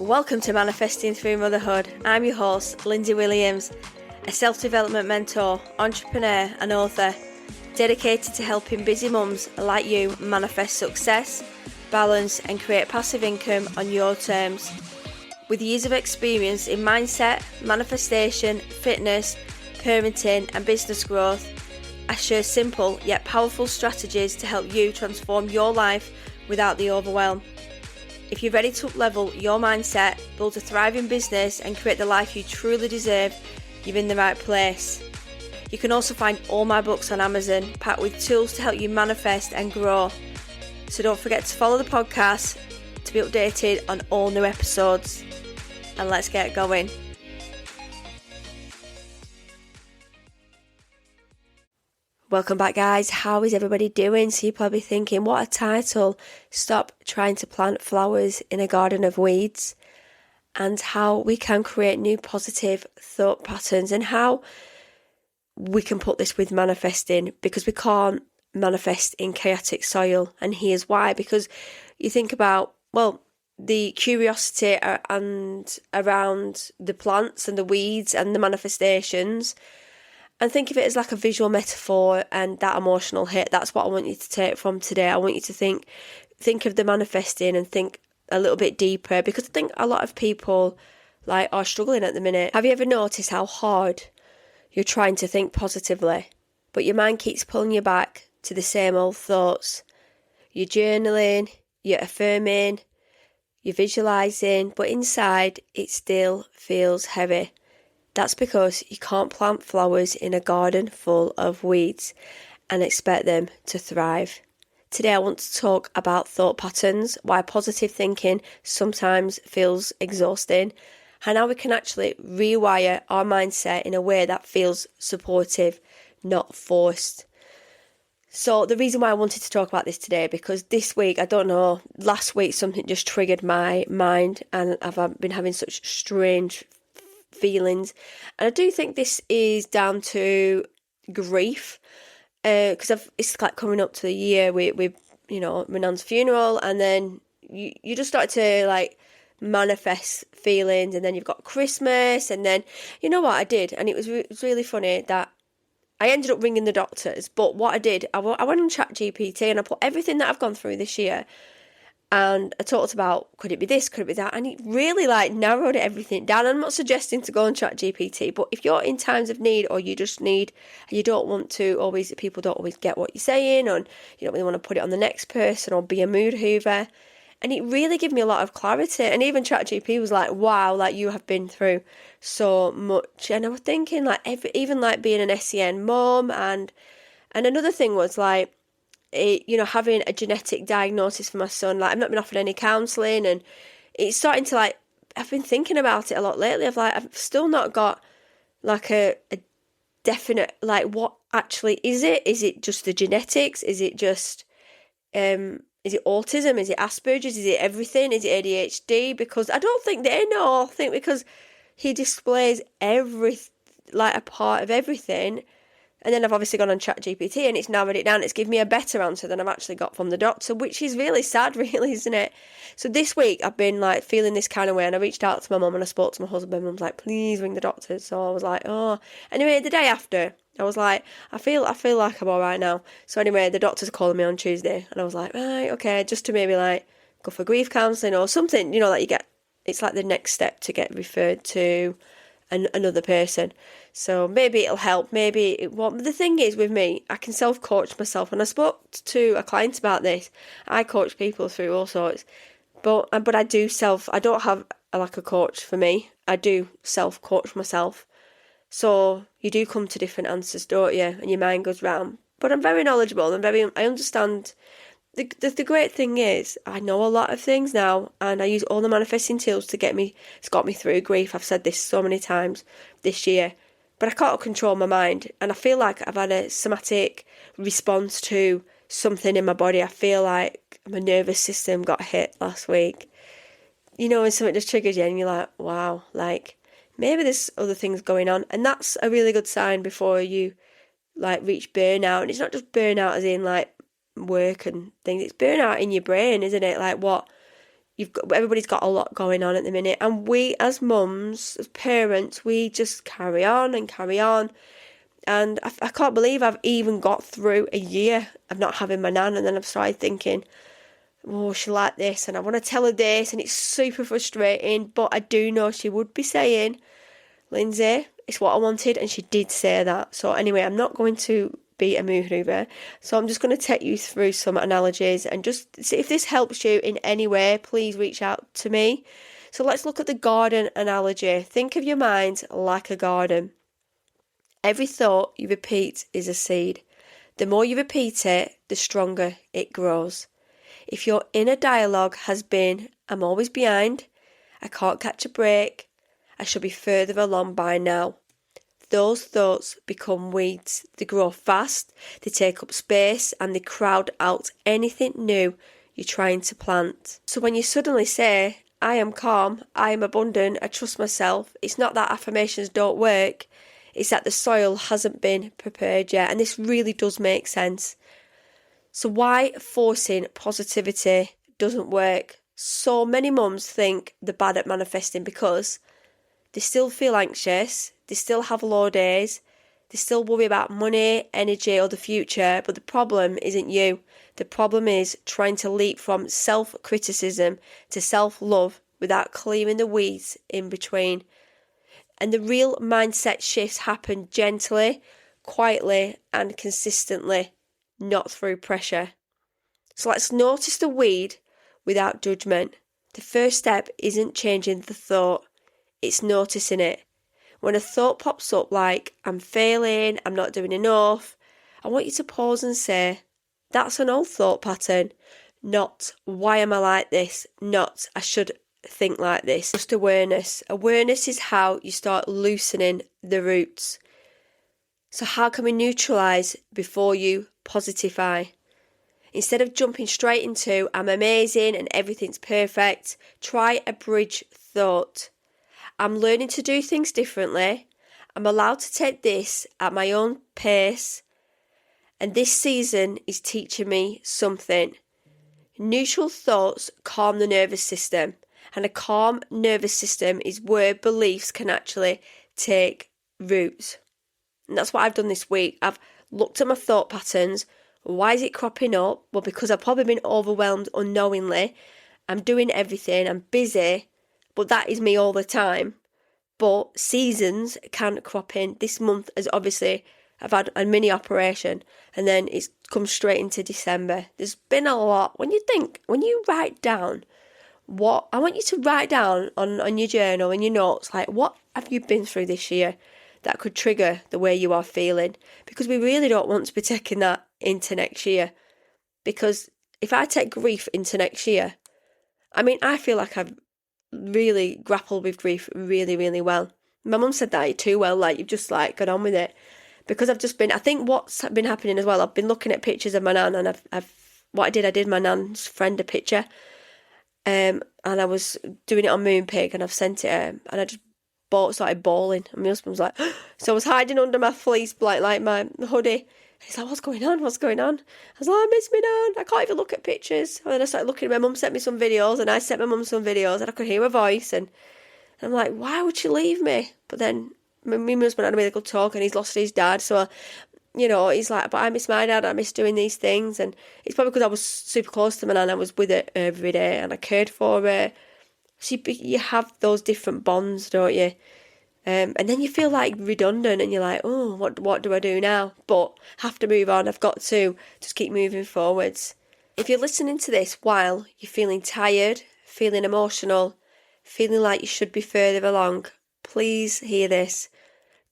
Welcome to Manifesting Through Motherhood. I'm your host, Lindsay Williams, a self-development mentor, entrepreneur and author, dedicated to helping busy mums like you manifest success, balance and create passive income on your terms. With years of experience in mindset, manifestation, fitness, parenting and business growth, I share simple yet powerful strategies to help you transform your life without the overwhelm. If you're ready to up-level your mindset, build a thriving business and create the life you truly deserve, you're in the right place. You can also find all my books on Amazon, packed with tools to help you manifest and grow. So don't forget to follow the podcast to be updated on all new episodes. And let's get going. Welcome back, guys. How is everybody doing? So you're probably thinking, what a title. Stop trying to plant flowers in a garden of weeds. And how we can create new positive thought patterns and how we can put this with manifesting, because we can't manifest in chaotic soil. And here's why. Because you think about, the curiosity and around the plants and the weeds and the manifestations, and think of it as like a visual metaphor and that emotional hit. That's what I want you to take from today. I want you to think of the manifesting and think a little bit deeper, because I think a lot of people are struggling at the minute. Have you ever noticed how hard you're trying to think positively, but your mind keeps pulling you back to the same old thoughts? You're journaling, you're affirming, you're visualising, but inside it still feels heavy. That's because you can't plant flowers in a garden full of weeds and expect them to thrive. Today I want to talk about thought patterns, why positive thinking sometimes feels exhausting, and how we can actually rewire our mindset in a way that feels supportive, not forced. So the reason why I wanted to talk about this today, because this week, I don't know, last week something just triggered my mind and I've been having such strange feelings, and I do think this is down to grief, because it's like coming up to the year with my nan's funeral, and then you just start to manifest feelings, and then you've got Christmas, and then you know what I did, and it was really funny that I ended up ringing the doctors. But what I did, I went on ChatGPT and I put everything that I've gone through this year. And I talked about, could it be this, could it be that? And it really narrowed everything down. I'm not suggesting to go on ChatGPT, but if you're in times of need, or you just need, and you don't want to always, people don't always get what you're saying, or you don't really want to put it on the next person or be a mood hoover. And it really gave me a lot of clarity. And even ChatGPT was like, wow, you have been through so much. And I was thinking even being an SEN mom, and another thing was having a genetic diagnosis for my son. I've not been offered any counselling, and it's starting to I've been thinking about it a lot lately. I've still not got a definite what actually is it? Is it just the genetics? Is it just is it autism? Is it Asperger's? Is it everything? Is it ADHD? Because I don't think they know. I think because he displays a part of everything. And then I've obviously gone on ChatGPT and it's narrowed it down. It's given me a better answer than I've actually got from the doctor, which is really sad, really, isn't it? So this week I've been feeling this kind of way, and I reached out to my mum and I spoke to my husband. Mum's like, please ring the doctors. So I was like, oh. Anyway, the day after, I was like, I feel like I'm all right now. So anyway, the doctors are calling me on Tuesday, and I was like, right, okay, just to maybe go for grief counselling or something, you get, it's the next step to get referred to another person. So maybe it'll help, maybe it won't. But the thing is with me, I can self-coach myself, and I spoke to a client about this. I coach people through all sorts, but I don't have a coach for me. I do self-coach myself. So you do come to different answers, don't you? And your mind goes round. But I'm very knowledgeable and I understand. The great thing is I know a lot of things now, and I use all the manifesting tools it's got me through grief. I've said this so many times this year, but I can't control my mind, and I feel like I've had a somatic response to something in my body. I feel like my nervous system got hit last week. When something just triggers you and you're like, wow, maybe there's other things going on, and that's a really good sign before you reach burnout. And it's not just burnout as in work and things, it's burnout in your brain, isn't it? everybody's got a lot going on at the minute, and we as mums, as parents, we just carry on and carry on. And I can't believe I've even got through a year of not having my nan, and then I've started thinking, oh, she like this, and I want to tell her this, and it's super frustrating, but I do know she would be saying, Lindsay, it's what I wanted, and she did say that. So anyway, I'm not going to be a mover, so I'm just going to take you through some analogies, and just see if this helps you in any way. Please reach out to me. So let's look at the garden analogy. Think of your mind like a garden. Every thought you repeat is a seed. The more you repeat it, the stronger it grows. If your inner dialogue has been, I'm always behind, I can't catch a break, I should be further along by now, those thoughts become weeds. They grow fast, they take up space, and they crowd out anything new you're trying to plant. So when you suddenly say, I am calm, I am abundant, I trust myself, it's not that affirmations don't work, it's that the soil hasn't been prepared yet. And this really does make sense. So why forcing positivity doesn't work? So many mums think they're bad at manifesting because they still feel anxious, they still have low days, they still worry about money, energy, or the future, but the problem isn't you. The problem is trying to leap from self-criticism to self-love without clearing the weeds in between. And the real mindset shifts happen gently, quietly, and consistently, not through pressure. So let's notice the weed without judgment. The first step isn't changing the thought, it's noticing it. When a thought pops up like, I'm failing, I'm not doing enough, I want you to pause and say, that's an old thought pattern. Not, why am I like this? Not, I should think like this. Just awareness. Awareness is how you start loosening the roots. So how can we neutralise before you positify? Instead of jumping straight into, I'm amazing and everything's perfect, try a bridge thought. I'm learning to do things differently. I'm allowed to take this at my own pace. And this season is teaching me something. Neutral thoughts calm the nervous system. And a calm nervous system is where beliefs can actually take root. And that's what I've done this week. I've looked at my thought patterns. Why is it cropping up? Well, because I've probably been overwhelmed unknowingly. I'm doing everything. I'm busy. But that is me all the time. But seasons can crop in. This month is obviously, I've had a mini operation. And then it's come straight into December. There's been a lot. When you write down I want you to write down on your journal and your notes, like, what have you been through this year that could trigger the way you are feeling? Because we really don't want to be taking that into next year. Because if I take grief into next year, I feel like I've really grappled with grief really, really well. My mum said that too well, like, you've just, like, got on with it. Because I think what's been happening as well, I've been looking at pictures of my nan, and I did my nan's friend a picture. And I was doing it on Moonpig, and I've sent it and I just started bawling, and my husband was like, so I was hiding under my fleece blanket, like my hoodie. He's like, what's going on? I was like, I miss me nan, I can't even look at pictures. And then I started looking, my mum sent me some videos, and I sent my mum some videos, and I could hear her voice, and I'm like, why would she leave me? But then my husband had a really good talk, and he's lost his dad, so he's like, but I miss my dad, I miss doing these things. And it's probably because I was super close to my nan, I was with her every day, and I cared for her. So you have those different bonds, don't you? And then you feel like redundant, and you're like, oh, what do I do now? But have to move on. I've got to just keep moving forwards. If you're listening to this while you're feeling tired, feeling emotional, feeling like you should be further along, please hear this.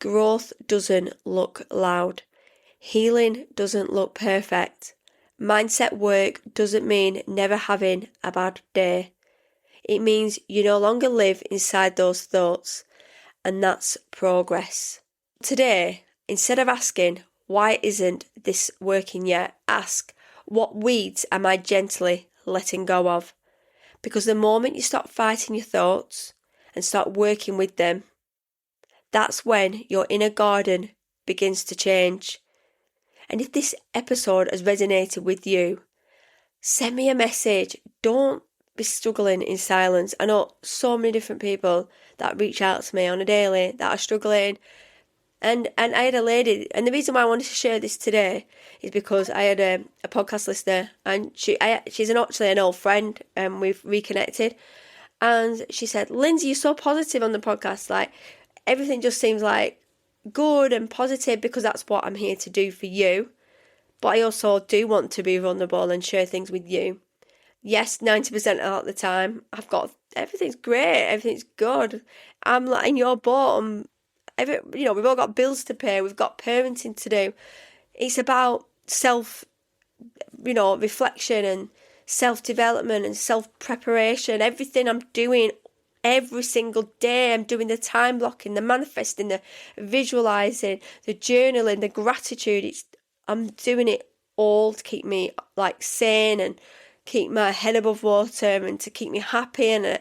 Growth doesn't look loud. Healing doesn't look perfect. Mindset work doesn't mean never having a bad day. It means you no longer live inside those thoughts, and that's progress. Today, instead of asking, why isn't this working yet? Ask, what weeds am I gently letting go of? Because the moment you stop fighting your thoughts and start working with them, that's when your inner garden begins to change. And if this episode has resonated with you, send me a message. Don't be struggling in silence. I know so many different people that reach out to me on a daily that are struggling. And I had a lady, and the reason why I wanted to share this today is because I had a podcast listener, and she's actually an old friend, and we've reconnected. And she said, "Lindsay, you're so positive on the podcast. Like, everything just seems like good and positive because that's what I'm here to do for you. But I also do want to be vulnerable and share things with you. Yes, 90% of the time, everything's great, everything's good. I'm like in your boat. We've all got bills to pay, we've got parenting to do. It's about reflection and self-development and self-preparation. Everything I'm doing every single day, I'm doing the time blocking, the manifesting, the visualizing, the journaling, the gratitude. I'm doing it all to keep me like sane and keep my head above water and to keep me happy and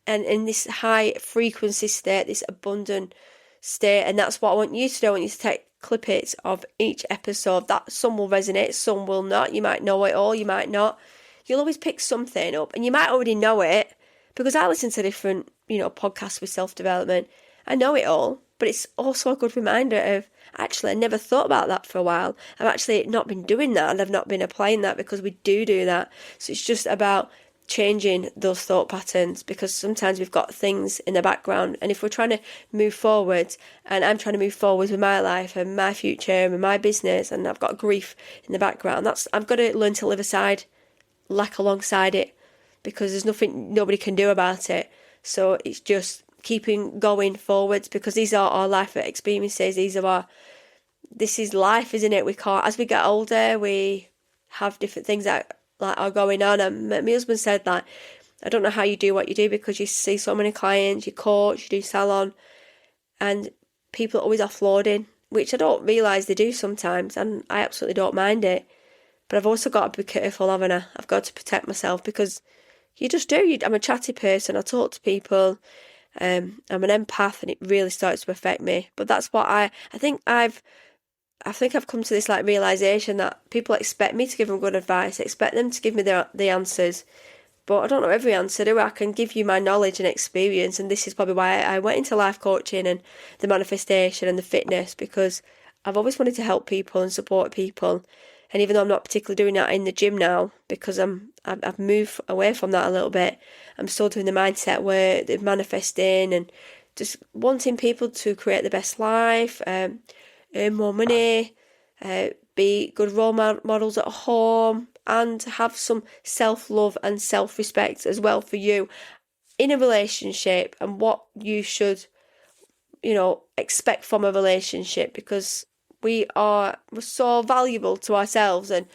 in this high frequency state, this abundant state. And that's what I want you to do. I want you to take clippets of each episode. That some will resonate, some will not. You might know it all, you might not. You'll always pick something up, and you might already know it because I listen to different, podcasts with self-development. I know it all, but it's also a good reminder of, actually, I never thought about that for a while. I've actually not been doing that, and I've not been applying that because we do that. So it's just about changing those thought patterns, because sometimes we've got things in the background, and if we're trying to move forward, and I'm trying to move forward with my life and my future and my business, and I've got grief in the background, I've got to learn to live alongside it, because there's nothing nobody can do about it. So it's just keeping going forwards, because these are our life experiences. This is life, isn't it? We can't, as we get older, we have different things that are going on. And my husband said that, I don't know how you do what you do, because you see so many clients, you coach, you do salon, and people are always offloading, which I don't realise they do sometimes, and I absolutely don't mind it. But I've also got to be careful, haven't I? I've got to protect myself, because you just do. I'm a chatty person. I talk to people. I'm an empath, and it really starts to affect me. But that's what I think I've come to this realisation that people expect me to give them good advice. I expect them to give me the answers. But I don't know every answer, do I? I can give you my knowledge and experience, and this is probably why I went into life coaching and the manifestation and the fitness, because I've always wanted to help people and support people. And even though I'm not particularly doing that in the gym now, because I've moved away from that a little bit, I'm still doing the mindset work, the manifesting, and just wanting people to create the best life, earn more money, be good role models at home, and have some self-love and self-respect as well for you in a relationship, and what you should, expect from a relationship, because we're so valuable to ourselves, and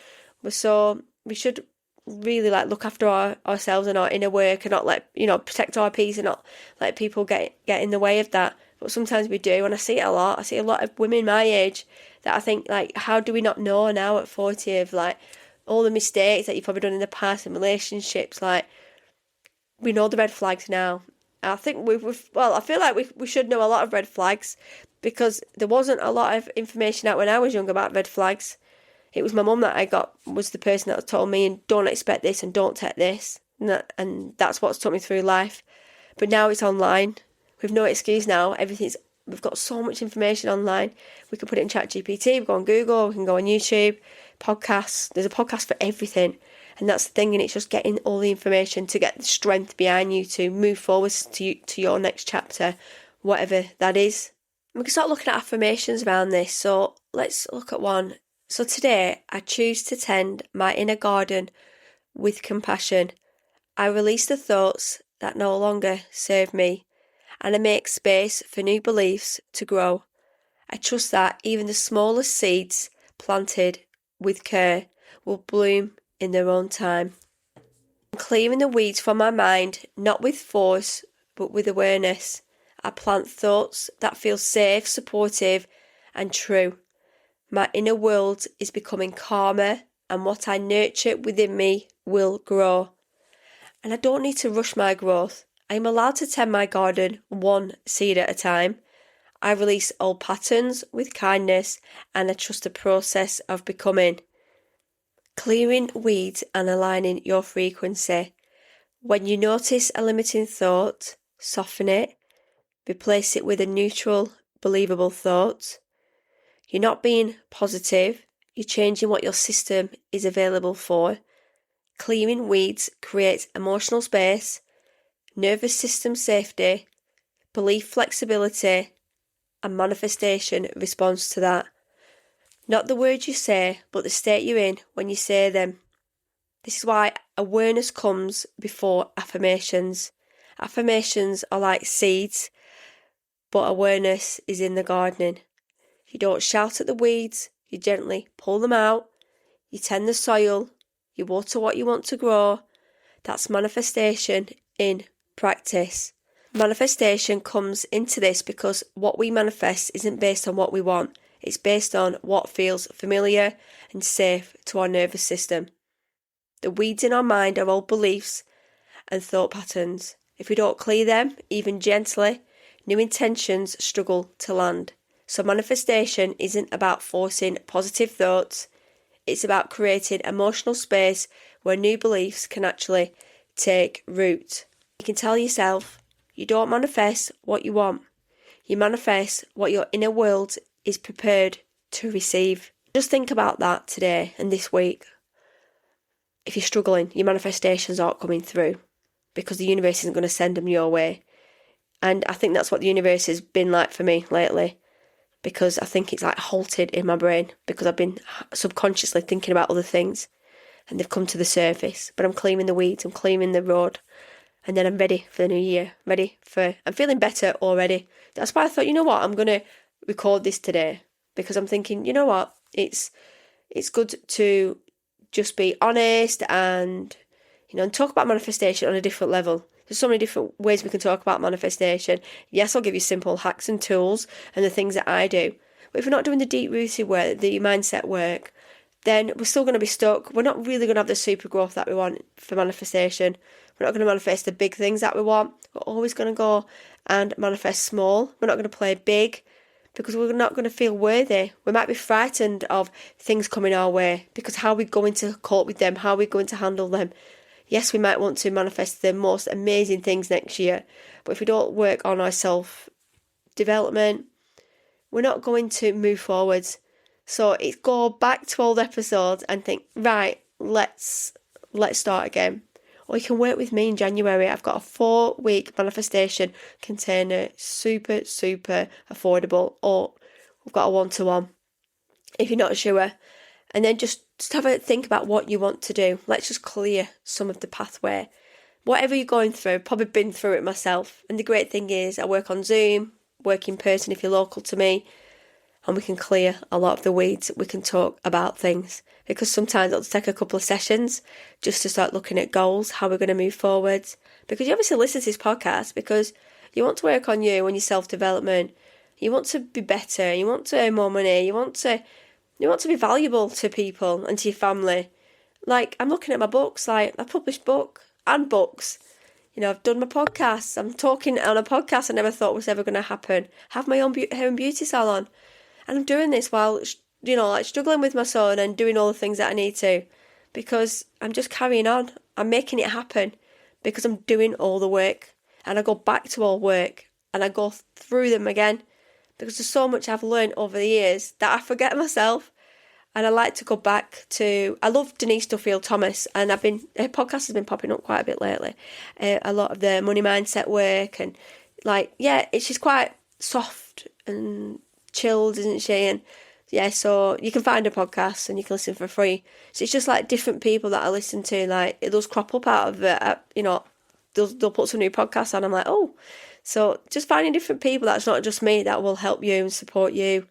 we should really look after ourselves and our inner work, and not protect our peace and not let people get in the way of that. But sometimes we do, and I see it a lot. I see a lot of women my age that I think, how do we not know now at 40 of all the mistakes that you've probably done in the past in relationships? We know the red flags now. I think I feel like we should know a lot of red flags, because there wasn't a lot of information out when I was young about red flags. It was my mum that was the person that told me, and don't expect this and don't take this. And that's what's taught me through life. But now it's online. We've no excuse now. We've got so much information online. We can put it in ChatGPT, we can go on Google, we can go on YouTube, podcasts. There's a podcast for everything. And that's the thing, and it's just getting all the information to get the strength behind you to move forward to your next chapter, whatever that is. We can start looking at affirmations around this. So let's look at one. So today, I choose to tend my inner garden with compassion. I release the thoughts that no longer serve me, and I make space for new beliefs to grow. I trust that even the smallest seeds planted with care will bloom in their own time. I'm clearing the weeds from my mind, not with force, but with awareness. I plant thoughts that feel safe, supportive, and true. My inner world is becoming calmer, and what I nurture within me will grow. And I don't need to rush my growth. I am allowed to tend my garden one seed at a time. I release old patterns with kindness, and I trust the process of becoming. Clearing weeds and aligning your frequency. When you notice a limiting thought, soften it, replace it with a neutral, believable thought. You're not being positive, you're changing what your system is available for. Clearing weeds creates emotional space, nervous system safety, belief flexibility, and manifestation responds to that. Not the words you say, but the state you're in when you say them. This is why awareness comes before affirmations. Affirmations are like seeds, but awareness is in the gardening. You don't shout at the weeds, you gently pull them out, you tend the soil, you water what you want to grow. That's manifestation in practice. Manifestation comes into this because what we manifest isn't based on what we want. It's based on what feels familiar and safe to our nervous system. The weeds in our mind are old beliefs and thought patterns. If we don't clear them, even gently, new intentions struggle to land. So manifestation isn't about forcing positive thoughts. It's about creating emotional space where new beliefs can actually take root. You can tell yourself, you don't manifest what you want. You manifest what your inner world is prepared to receive. Just think about that today and this week. If you're struggling, your manifestations aren't coming through because the universe isn't going to send them your way. And I think that's what the universe has been like for me lately, because I think it's like halted in my brain because I've been subconsciously thinking about other things and they've come to the surface. But I'm clearing the weeds, I'm clearing the road, and then I'm ready for the new year. I'm feeling better already. That's why I thought, you know what, I'm going to record this today, because I'm thinking, you know what, it's good to just be honest and, and talk about manifestation on a different level. There's so many different ways we can talk about manifestation. Yes, I'll give you simple hacks and tools and the things that I do. But if we're not doing the deep-rooted work, the mindset work, then we're still going to be stuck. We're not really going to have the super growth that we want for manifestation. We're not going to manifest the big things that we want. We're always going to go and manifest small. We're not going to play big because we're not going to feel worthy. We might be frightened of things coming our way because how are we going to cope with them? How are we going to handle them? Yes, we might want to manifest the most amazing things next year, but if we don't work on our self-development, we're not going to move forwards. So it's go back to old episodes and think, right, let's start again. Or you can work with me in January. I've got a 4-week manifestation container, super, super affordable. Or we've got a 1-to-1 if you're not sure. And then just have a think about what you want to do. Let's just clear some of the pathway. Whatever you're going through, I've probably been through it myself. And the great thing is I work on Zoom, work in person if you're local to me, and we can clear a lot of the weeds. We can talk about things because sometimes it'll take a couple of sessions just to start looking at goals, how we're going to move forward. Because you obviously listen to this podcast because you want to work on you and your self-development. You want to be better. You want to earn more money. You want to be valuable to people and to your family. Like, I'm looking at my books, like, I've published book and books. I've done my podcasts. I'm talking on a podcast I never thought was ever going to happen. Have my own hair and beauty salon. And I'm doing this while, struggling with my son and doing all the things that I need to. Because I'm just carrying on. I'm making it happen. Because I'm doing all the work. And I go back to all work. And I go through them again. Because there's so much I've learned over the years that I forget myself. And I like to go back to... I love Denise Duffield-Thomas. And her podcast has been popping up quite a bit lately. A lot of the money mindset work. And she's quite soft and chilled, isn't she? And yeah, so you can find her podcast and you can listen for free. So it's just like different people that I listen to. Like, those crop up out of it. They'll put some new podcasts on. I'm like, oh... So just finding different people that's not just me that will help you and support you.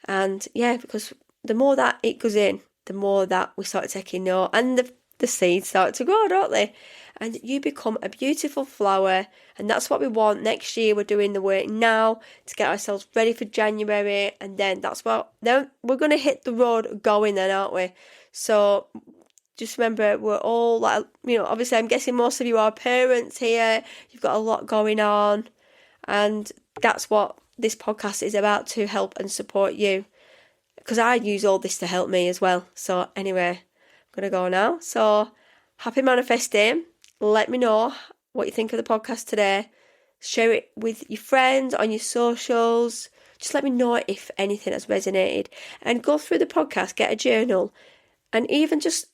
And yeah, because the more that it goes in, the more that we start taking note and the seeds start to grow, don't they? And you become a beautiful flower. And that's what we want. Next year, we're doing the work now to get ourselves ready for January. And then then we're going to hit the road going then, aren't we? So just remember, we're all obviously I'm guessing most of you are parents here. You've got a lot going on. And that's what this podcast is about, to help and support you. Because I use all this to help me as well. So anyway, I'm going to go now. So happy manifesting. let me know what you think of the podcast today. Share it with your friends on your socials. Just let me know if anything has resonated. And go through the podcast, get a journal. And even just,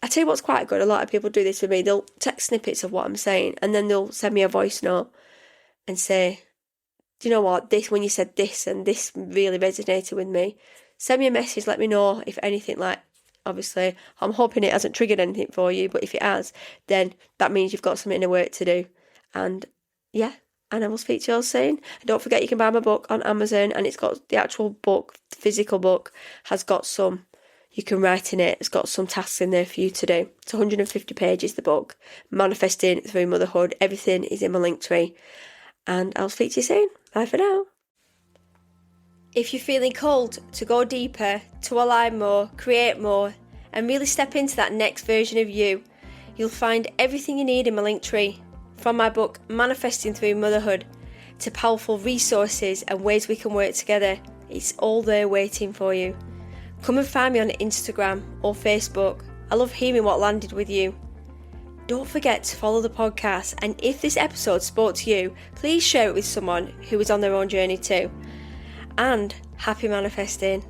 I tell you what's quite good, a lot of people do this with me. They'll text snippets of what I'm saying and then they'll send me a voice note and say, do you know what, this, when you said this and this really resonated with me. Send me a message, let me know if anything, like, obviously, I'm hoping it hasn't triggered anything for you, but if it has, then that means you've got some inner work to do. And yeah, and I will speak to you all soon. And don't forget, you can buy my book on Amazon, and it's got the actual book, the physical book, has got some, you can write in it, it's got some tasks in there for you to do. It's 150 pages, the book, Manifesting Through Motherhood. Everything is in my linktree. And I'll speak to you soon. Bye for now. If you're feeling called to go deeper, to align more, create more, and really step into that next version of you, you'll find everything you need in my linktree. From my book, Manifesting Through Motherhood, to powerful resources and ways we can work together. It's all there waiting for you. Come and find me on Instagram or Facebook. I love hearing what landed with you. Don't forget to follow the podcast, and if this episode spoke to you, please share it with someone who is on their own journey too. And happy manifesting.